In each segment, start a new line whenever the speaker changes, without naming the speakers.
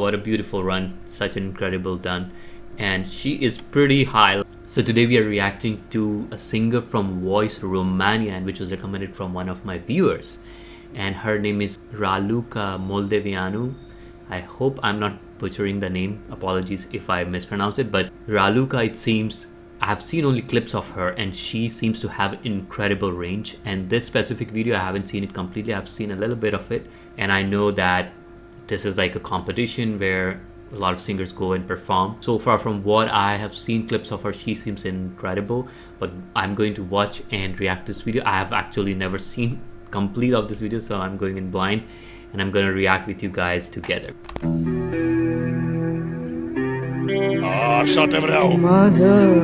Wow, what a beautiful run. Such an incredible done. And she is pretty high. So today we are reacting to a singer from Voice Romania, which was recommended from one of my viewers. And her name is Raluca Moldoveanu. I hope I'm not butchering the name. Apologies if I mispronounce it. But Raluca, it seems, I've seen only clips of her and she seems to have incredible range. And this specific video, I haven't seen it completely. I've seen a little bit of it. And I know that this is like a competition where a lot of singers go and perform. So far from what I have seen clips of her, she seems incredible. But I'm going to watch and react to this video. I have actually never seen complete of this video, so I'm going in blind and I'm going to react with you guys together.
Shut everyone.
Mother,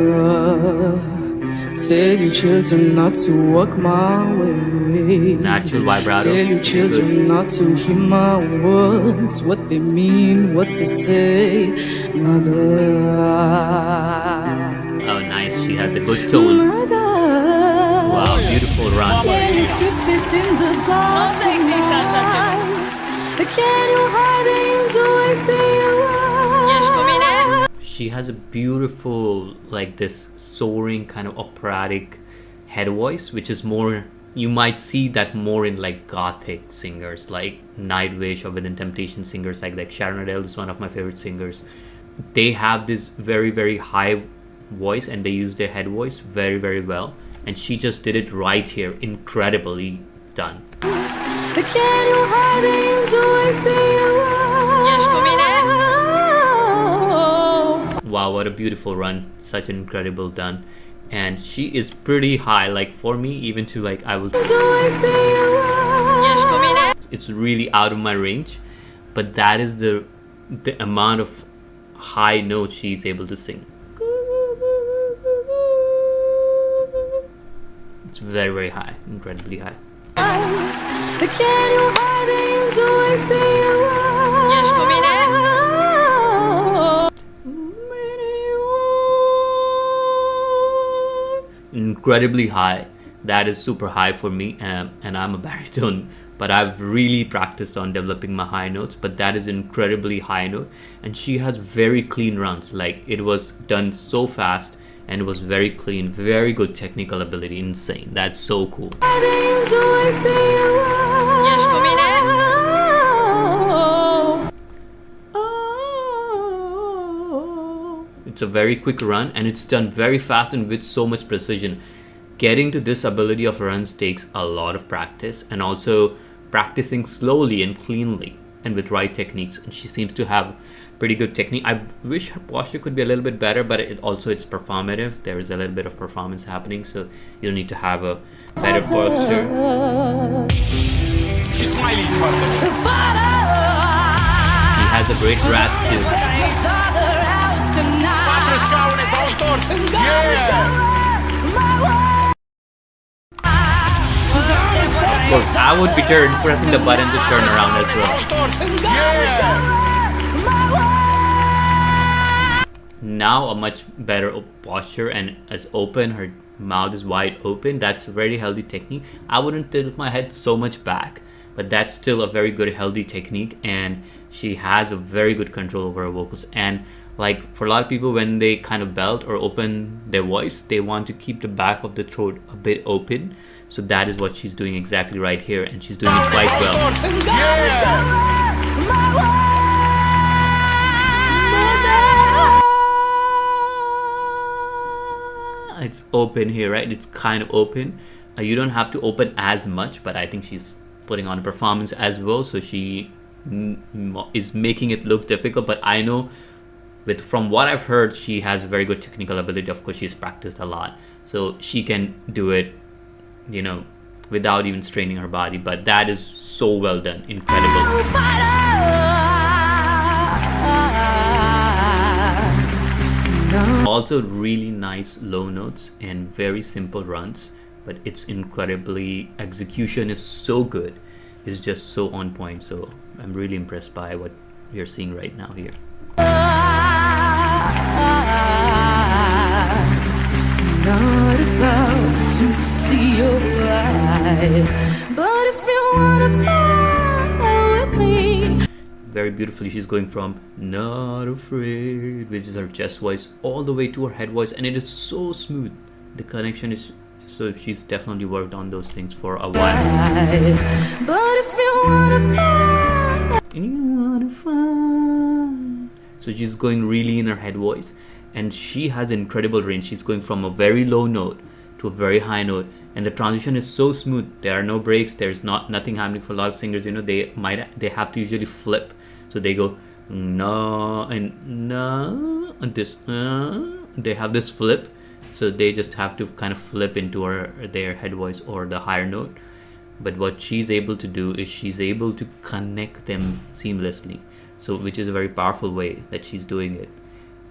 tell your children not to walk my way.
Natural vibrato.
Tell your children not to hear my words, what they mean, what they say. Mother.
Oh, nice. She has a good tone.
Mother,
wow, beautiful run.
can you keep it in the dark? Can you hide it into it till you are?
She has a beautiful, like this soaring kind of operatic head voice, which is more, you might see that more in like gothic singers like Nightwish or Within Temptation singers like Sharon Adele is one of my favorite singers. They have this very, very high voice and they use their head voice very, very well. And she just did it right here. Incredibly done.
Can you hide it into it till you are?
Wow, what a beautiful run. Such an incredible done. And she is pretty high, like for me, even to like, I will, it's really out of my range, but that is the amount of high notes she's able to sing. It's very, very high, incredibly high.
Can you hide it into it till you are?
Incredibly high. That is super high for me, and I'm a baritone, but I've really practiced on developing my high notes. But that is incredibly high note, and she has very clean runs. Like it was done so fast and it was very clean, very good technical ability. Insane. That's so cool. It's a very quick run and it's done very fast and with so much precision. Getting to this ability of runs takes a lot of practice, and also practicing slowly and cleanly and with right techniques. And she seems to have pretty good technique. I wish her posture could be a little bit better, but it's performative. There is a little bit of performance happening, so you need to have a better posture.
She's smiling for me.
He has a great grasp too. Of course, I would be pressing the button to turn around as well. Now a much better posture and as open, her mouth is wide open. That's a very healthy technique. I wouldn't tilt my head so much back, but that's still a very good healthy technique, and she has a very good control over her vocals. And like for a lot of people, when they kind of belt or open their voice, they want to keep the back of the throat a bit open. So that is what she's doing exactly right here, and she's doing it quite well. It's open here, right? It's kind of open. You don't have to open as much, but I think she's putting on a performance as well, so she is making it look difficult. But I know from what I've heard, she has a very good technical ability. Of course, she's practiced a lot, so she can do it, you know, without even straining her body. But that is so well done. Incredible. Also really nice low notes and very simple runs, but it's incredibly, execution is so good. It's just so on point. So I'm really impressed by what you're seeing right now here.
Not about to see your light, but if you wanna fly with me.
very beautifully. She's going from not afraid, which is her chest voice, all the way to her head voice, and it is so smooth. The connection is so, she's definitely worked on those things for a while.
But if you wanna fight,
And you wanna find. So she's going really in her head voice, and she has incredible range. She's going from a very low note to a very high note, and the transition is so smooth. There are no breaks. There's nothing happening. For a lot of singers, they have to usually flip. So they go no and no and this. They have this flip, so they just have to kind of flip into their head voice or the higher note. But what she's able to do is she's able to connect them seamlessly. So which is a very powerful way that she's doing it.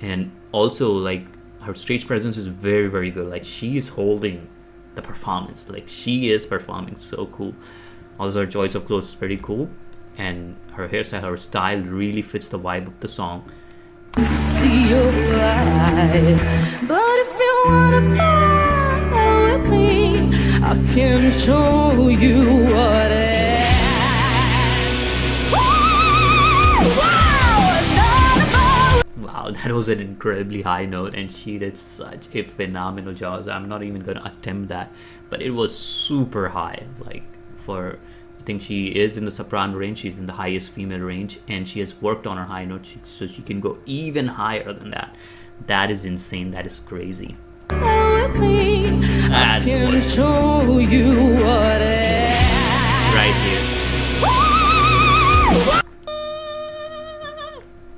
And also, like, her stage presence is very, very good. Like, she is holding the performance. Like, she is performing so cool. Also, her choice of clothes is pretty cool, and her hairstyle, her style really fits the vibe of the song.
see your light. But if you wanna fly with me, I can show you what it is.
Wow, that was an incredibly high note, and she did such a phenomenal job. I'm not even gonna attempt that, but it was super high. Like, I think she is in the soprano range. She's in the highest female range, and she has worked on her high note, so she can go even higher than that. That is insane. That is crazy.
I can show you what it is.
Right here.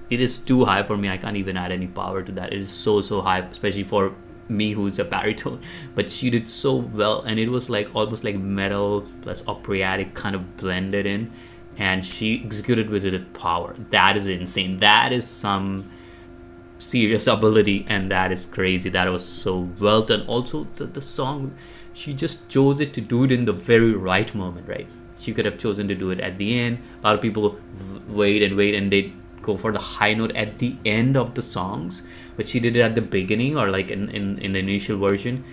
It is too high for me. I can't even add any power to that. It is so high, especially for me who's a baritone. But she did so well, and it was like almost like metal plus operatic kind of blended in, and she executed with it with power. That is insane. That is some serious ability, and that is crazy. That was so well done. Also, the song, she just chose it to do it in the very right moment, right? She could have chosen to do it at the end. A lot of people wait and they go for the high note at the end of the songs, but she did it at the beginning, or like in the initial version.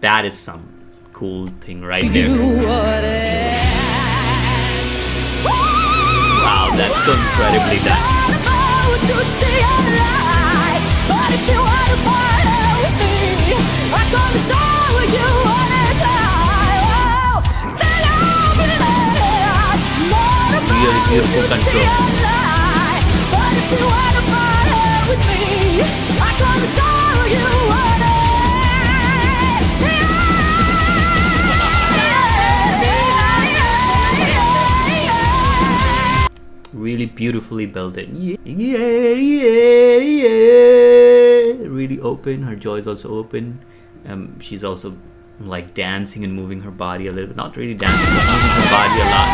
That is some cool thing right there. Wow, that's so incredibly done. Really beautiful control. If you wanna follow with me, I'm gonna show you what it is. Really beautifully built in. Yeah. Really open. Her jaw is also open. She's also like dancing and moving her body a little bit. Not really dancing, but moving her body a lot.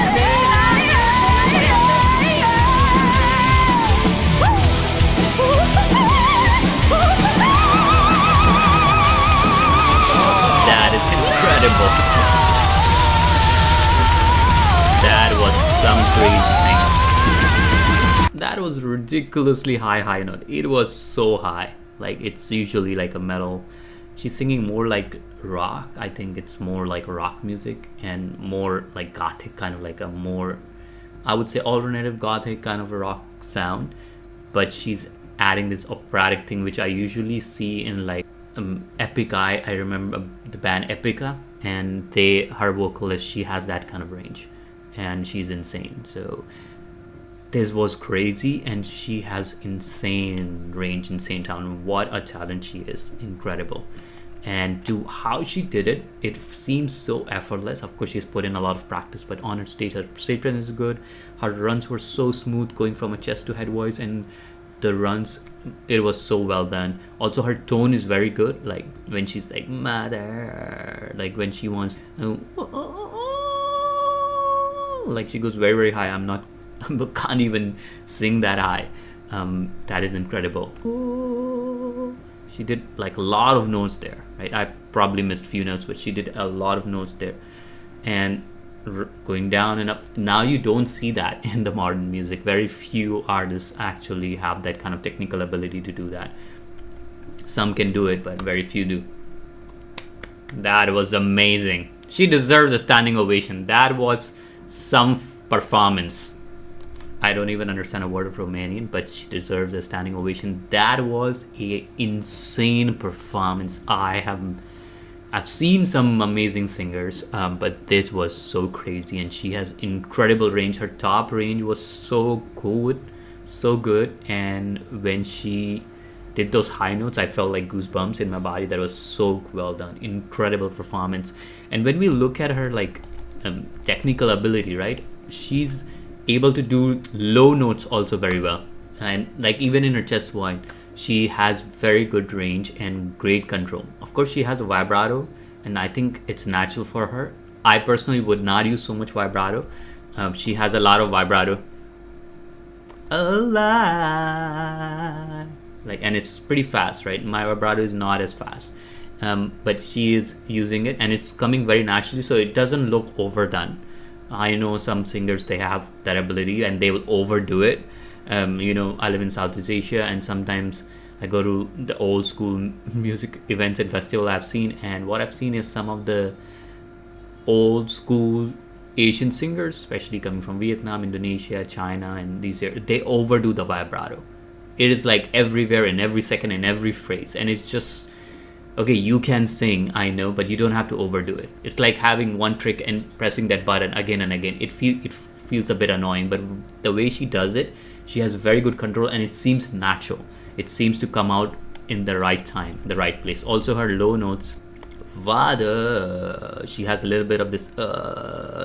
That is incredible. That was some crazy thing. That was ridiculously high note. It was so high. Like, it's usually like a metal. She's singing more like rock. I think it's more like rock music and more like gothic, kind of like a more, I would say, alternative gothic kind of a rock sound. But she's adding this operatic thing, which I usually see in like Epica. I remember the band Epica, and her vocalist, she has that kind of range, and she's insane. So this was crazy, and she has insane range, insane talent. What a talent she is. Incredible. And to how she did it, it seems so effortless. Of course, she's put in a lot of practice, but on her stage presence is good. Her runs were so smooth, going from a chest to head voice, and the runs, it was so well done. Also, her tone is very good. Like when she's like mother, like when she wants, like she goes very, very high. Can't even sing that high. That is incredible. She did like a lot of notes there, right? I probably missed a few notes, but she did a lot of notes there, and going down and up. Now you don't see that in the modern music. Very few artists actually have that kind of technical ability to do that. Some can do it, but very few do. That was amazing. She deserves a standing ovation. That was some performance. I don't even understand a word of Romanian, but she deserves a standing ovation. That was a insane performance. I've seen some amazing singers, but this was so crazy, and she has incredible range. Her top range was so good, and when she did those high notes, I felt like goosebumps in my body. That was so well done, incredible performance. And when we look at her like technical ability, right, she's able to do low notes also very well, and like even in her chest voice, she has very good range and great control. Of course, she has a vibrato, and I think it's natural for her. I personally would not use so much vibrato. She has a lot of vibrato. Alive. Like, and it's pretty fast, right? My vibrato is not as fast. But she is using it, and it's coming very naturally, so it doesn't look overdone. I know some singers, they have that ability and they will overdo it. I live in Southeast Asia, and sometimes I go to the old school music events and festival I've seen, and what I've seen is some of the old school Asian singers, especially coming from Vietnam, Indonesia, China, and these areas, they overdo the vibrato. It is like everywhere, in every second, in every phrase, and it's just, okay, you can sing, I know, but you don't have to overdo it. It's like having one trick and pressing that button again and again. It feels a bit annoying, but the way she does it, she has very good control, and it seems natural. It seems to come out in the right time, the right place. Also, her low notes, Vada, she has a little bit of this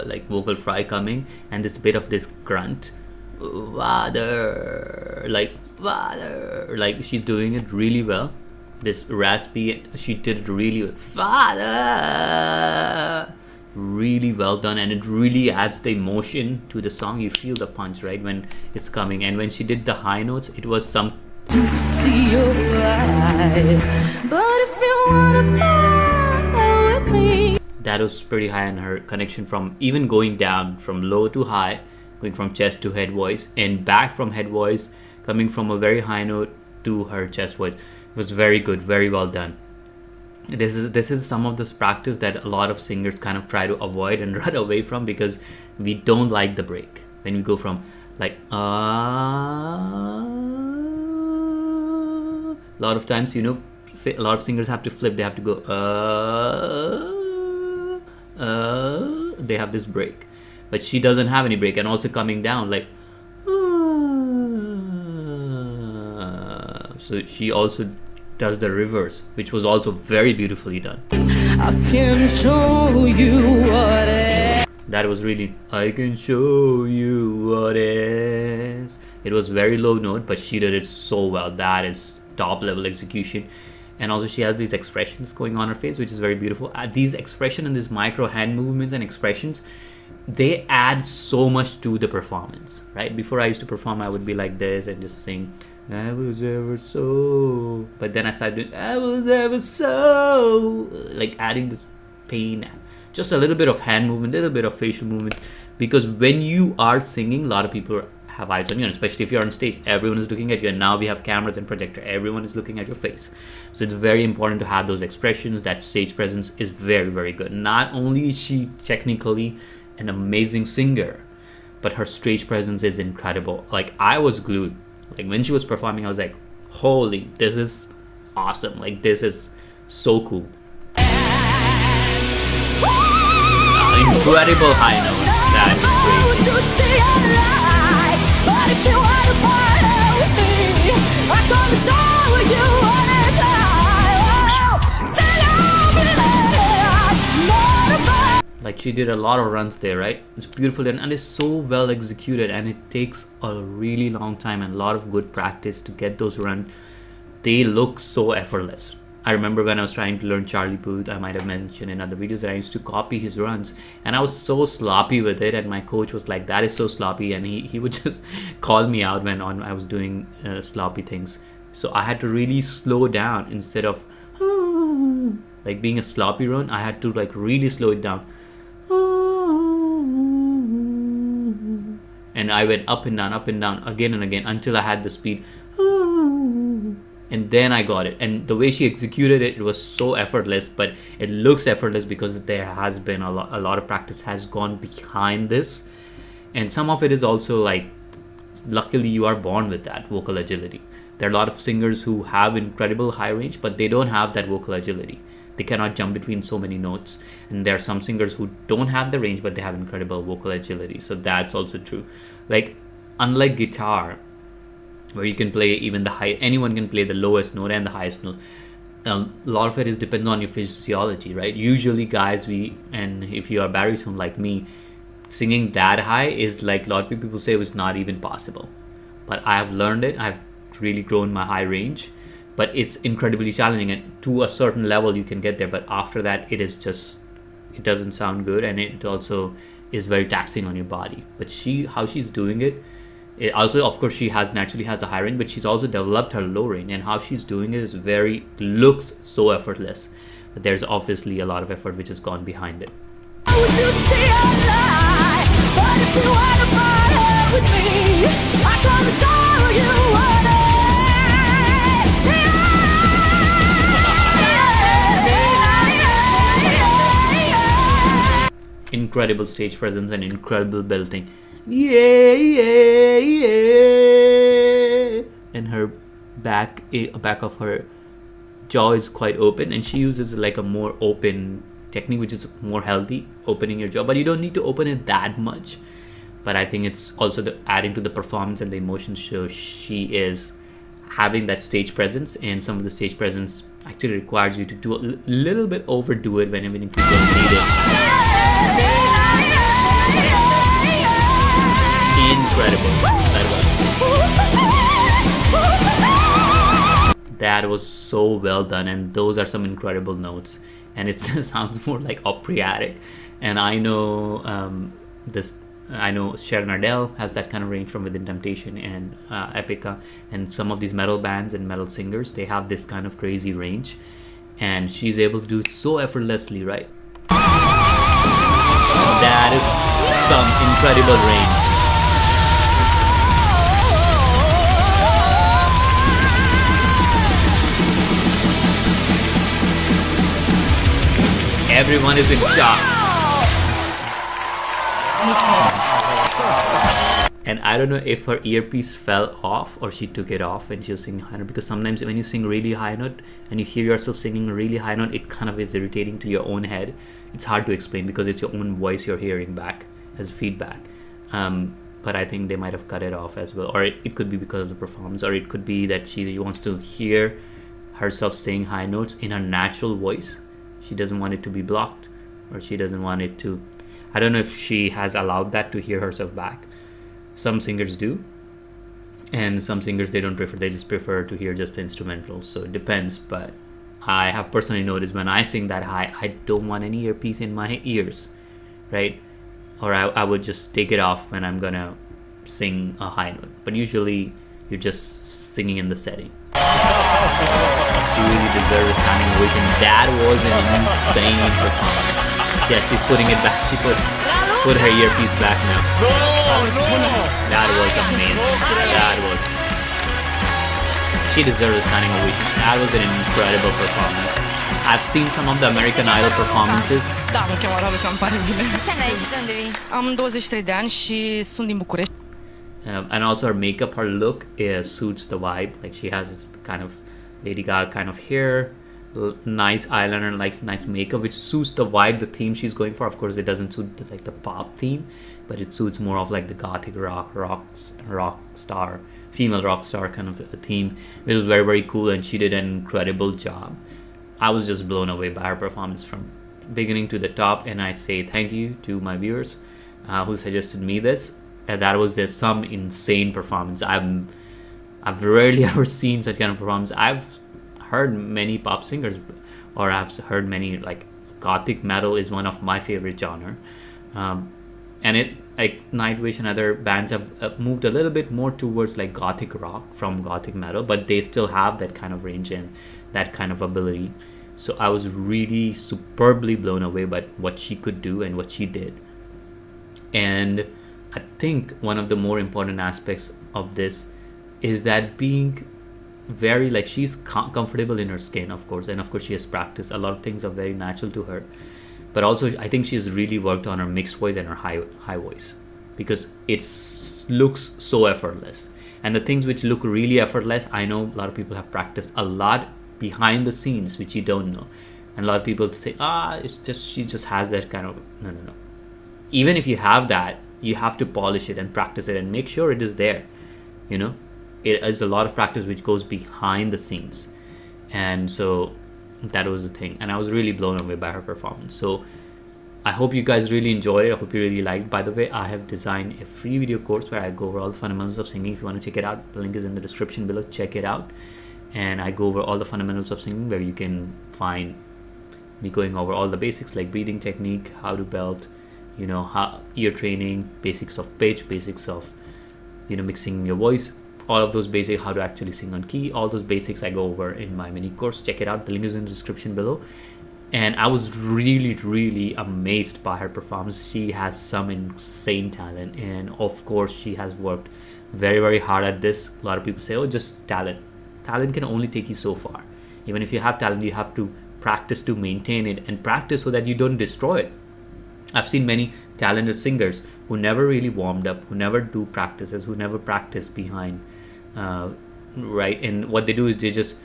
like vocal fry coming, and this bit of this grunt, Vada, like she's doing it really well. This raspy, she did it really well. Vada, really well done, and it really adds the emotion to the song. You feel the punch, right, when it's coming. And when she did the high notes, it was some
to see your light. But if you wanna fly with me,
that was pretty high, and her connection from even going down from low to high, going from chest to head voice, and back from head voice, coming from a very high note to her chest voice, was very good, very well done. This is some of this practice that a lot of singers kind of try to avoid and run away from, because we don't like the break when we go from like a lot of times, a lot of singers have to flip. They have to go they have this break, but she doesn't have any break. And also coming down like so she also does the reverse, which was also very beautifully done.
I can show you what it.
That was really, I can show you what is. It was very low note, but she did it so well. That is top level execution. And also she has these expressions going on her face, which is very beautiful. These expressions and these micro hand movements and expressions, they add so much to the performance, right? Before I used to perform, I would be like this and just sing, I was ever so, but then I started doing, I was ever so, like adding this pain, just a little bit of hand movement, a little bit of facial movement, because when you are singing, a lot of people have eyes on you, and especially if you're on stage, everyone is looking at you, and now we have cameras and projector, everyone is looking at your face. So it's very important to have those expressions. That stage presence is very, very good. Not only is she technically an amazing singer, but her stage presence is incredible. Like, I was glued. Like, when she was performing, I was like, holy, this is awesome. Like, this is so cool. Incredible high note. That is crazy. Like, she did a lot of runs there, right? It's beautiful, and it's so well executed, and it takes a really long time and a lot of good practice to get those runs. They look so effortless. I remember when I was trying to learn Charlie Puth, I might have mentioned in other videos that I used to copy his runs, and I was so sloppy with it, and my coach was like, that is so sloppy, and he would just call me out when I was doing sloppy things. So I had to really slow down. Instead of like being a sloppy run, I had to like really slow it down. And I went up and down again and again until I had the speed, and then I got it. And the way she executed it, it was so effortless. But it looks effortless because there has been a lot of practice has gone behind this, and some of it is also like luckily you are born with that vocal agility. There are a lot of singers who have incredible high range, but they don't have that vocal agility. They cannot jump between so many notes. And there are some singers who don't have the range, but they have incredible vocal agility. So that's also true. Like, unlike guitar, where you can play even the high, anyone can play the lowest note and the highest note. A lot of it is depends on your physiology, right? Usually guys, and if you are baritone like me, singing that high is like, a lot of people say it's not even possible. But I've learned it. I've really grown my high range, but it's incredibly challenging, and to a certain level you can get there, but after that it doesn't sound good, and it also is very taxing on your body. But how she's doing it also, of course, she naturally has a high range, but she's also developed her low range, and how she's doing it is looks so effortless, but there's obviously a lot of effort which has gone behind it.
Would you say a lie? But if you wanna fight with me, I come show you what
incredible stage presence and incredible belting. Yeah, yeah, yeah. And her back of her jaw is quite open, and she uses like a more open technique, which is more healthy, opening your jaw, but you don't need to open it that much. But I think it's also adding to the performance and the emotion. So she is having that stage presence, and some of the stage presence actually requires you to do a little bit overdo it whenever you don't need it. Incredible. That was so well done, and those are some incredible notes, and it sounds more like operatic. And I know I know Sharon Ardell has that kind of range from Within Temptation and Epica, and some of these metal bands and metal singers, they have this kind of crazy range, and she's able to do it so effortlessly, right? That is some incredible range. Everyone is in shock. And I don't know if her earpiece fell off or she took it off when she was singing high note, because sometimes when you sing really high note and you hear yourself singing a really high note, it kind of is irritating to your own head. It's hard to explain because it's your own voice you're hearing back as feedback. But I think they might have cut it off as well, or it could be because of the performance, or it could be that she wants to hear herself sing high notes in her natural voice. She doesn't want it to be blocked, or she doesn't want it to, I don't know if she has allowed that to hear herself back. Some singers do, and some singers they don't prefer, they just prefer to hear just the instrumental. So it depends, but I have personally noticed when I sing that high, I don't want any earpiece in my ears, right? Or I would just take it off when I'm gonna sing a high note. But usually you're just singing in the setting. She really deserves a standing ovation. That was an insane performance. Yeah, she's putting it back. She put her earpiece back now. That was amazing. She deserves a standing ovation. That was an incredible performance. I've seen some of the American Idol performances.
Da, mă cheamă Raluca, îmi pare bine.
Ce ai și de unde vii?
Am 23 de ani și sunt din București.
And also her makeup, her look suits the vibe. Like she has this kind of Lady Gaga kind of hair, nice eyeliner, like nice makeup, which suits the vibe, the theme she's going for. Of course, it doesn't suit like the pop theme, but it suits more of like the gothic rock star, female rock star kind of a theme. It was very, very cool, and she did an incredible job. I was just blown away by her performance from beginning to the top, and I say thank you to my viewers who suggested me this. That was just some insane performance. I've rarely ever seen such kind of performance. I've heard many pop singers, or I've heard many, like gothic metal is one of my favorite genre, and it like Nightwish and other bands have moved a little bit more towards like gothic rock from gothic metal, but they still have that kind of range and that kind of ability. So I was really superbly blown away by what she could do and what she did. And I think one of the more important aspects of this is that being very, like, she's comfortable in her skin, of course, and of course she has practiced. A lot of things are very natural to her, but also I think she's really worked on her mixed voice and her high voice, because it's looks so effortless. And the things which look really effortless, I know a lot of people have practiced a lot behind the scenes, which you don't know. And a lot of people say, it's just, she just has that kind of, no. Even if you have that, you have to polish it and practice it and make sure it is there. You know, it is a lot of practice which goes behind the scenes. And so that was the thing. And I was really blown away by her performance. So I hope you guys really enjoyed it. I hope you really liked. By the way, I have designed a free video course where I go over all the fundamentals of singing. If you want to check it out, the link is in the description below. Check it out. And I go over all the fundamentals of singing, where you can find me going over all the basics like breathing technique, how to belt, you know, how ear training, basics of pitch, basics of, you know, mixing your voice, all of those basics, how to actually sing on key, all those basics I go over in my mini course. Check it out. The link is in the description below. And I was really amazed by her performance. She has some insane talent, and of course she has worked very hard at this. A lot of people say, oh, just talent can only take you so far. Even if you have talent, you have to practice to maintain it, and practice so that you don't destroy it. I've seen many talented singers who never really warmed up, who never do practices, who never practice behind right, and what they do is they just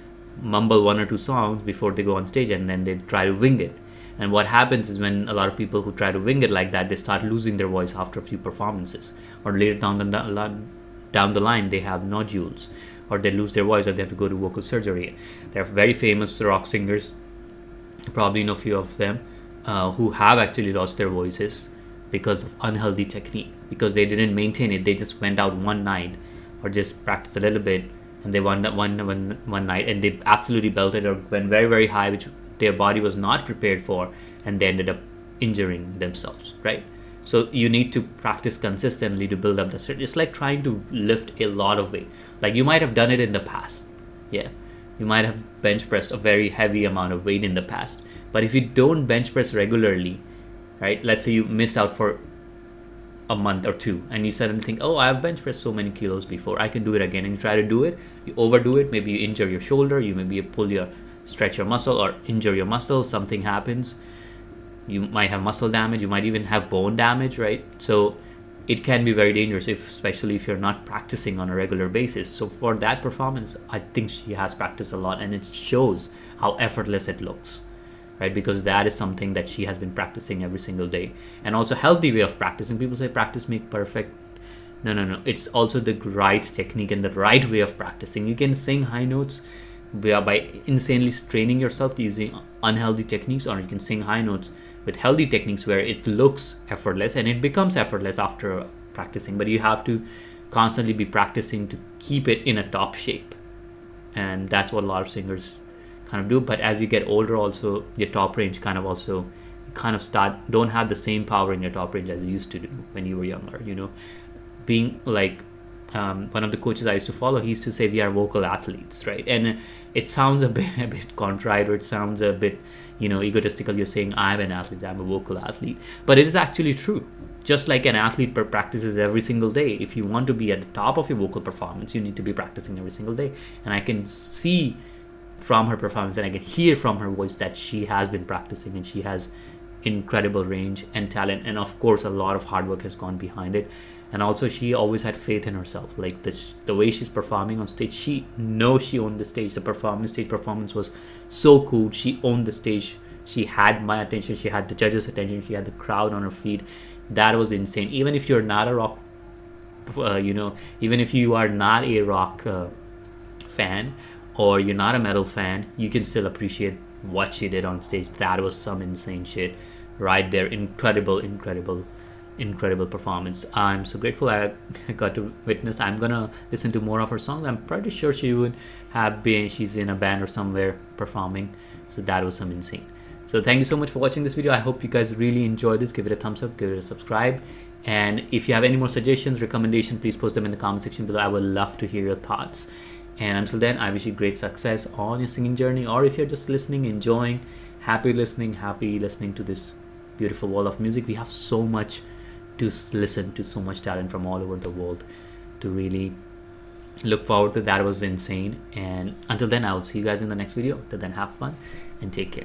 mumble one or two songs before they go on stage, and then they try to wing it. And what happens is, when a lot of people who try to wing it like that, they start losing their voice after a few performances, or later down the line they have nodules, or they lose their voice, or they have to go to vocal surgery. There are very famous rock singers, probably know a few of them, who have actually lost their voices because of unhealthy technique, because they didn't maintain it. They just went out one night or just practiced a little bit, and they won one night, and they absolutely belted or went very high, which their body was not prepared for, and they ended up injuring themselves, right? So you need to practice consistently to build up the strength. It's like trying to lift a lot of weight. Like, you might have done it in the past, yeah, you might have bench pressed a very heavy amount of weight in the past, but if you don't bench press regularly, right, let's say you missed out for a month or two, and you suddenly think, oh, I've bench pressed so many kilos before, I can do it again, and you try to do it, you overdo it, maybe you injure your shoulder, you maybe stretch your muscle or injure your muscle, something happens, you might have muscle damage, you might even have bone damage, right? So it can be very dangerous, especially if you're not practicing on a regular basis. So for that performance, I think she has practiced a lot, and it shows how effortless it looks, right? Because that is something that she has been practicing every single day. And also healthy way of practicing. People say practice make perfect. No. It's also the right technique and the right way of practicing. You can sing high notes by insanely straining yourself using unhealthy techniques, or you can sing high notes with healthy techniques where it looks effortless, and it becomes effortless after practicing. But you have to constantly be practicing to keep it in a top shape, and that's what a lot of singers kind of do. But as you get older, also your top range don't have the same power in your top range as you used to do when you were younger. You know, being like one of the coaches I used to follow, he used to say we are vocal athletes, right? And it sounds a bit contrite, or it sounds a bit, you know, egotistical. You're saying I'm an athlete, I'm a vocal athlete, but it is actually true. Just like an athlete practices every single day, if you want to be at the top of your vocal performance, you need to be practicing every single day. And I can see from her performance, and I can hear from her voice that she has been practicing, and she has incredible range and talent, and of course a lot of hard work has gone behind it. And also she always had faith in herself. Like the way she's performing on stage, she knows she owned the stage. The stage performance was so cool. She owned the stage. She had my attention, she had the judges' attention, she had the crowd on her feet. That was insane. Even if you're not a rock even if you are not a rock fan, or you're not a metal fan, you can still appreciate what she did on stage. That was some insane shit right there. Incredible performance. I'm so grateful I got to witness. I'm gonna listen to more of her songs. I'm pretty sure she's in a band or somewhere performing. So that was some insane. So thank you so much for watching this video. I hope you guys really enjoyed this. Give it a thumbs up, give it a subscribe, and if you have any more suggestions, recommendations, please post them in the comment section below. I would love to hear your thoughts. And until then, I wish you great success on your singing journey, or if you're just listening, enjoying, happy listening to this beautiful wall of music. We have so much to listen to, so much talent from all over the world to really look forward to. That was insane. And until then, I will see you guys in the next video. Till then, have fun and take care.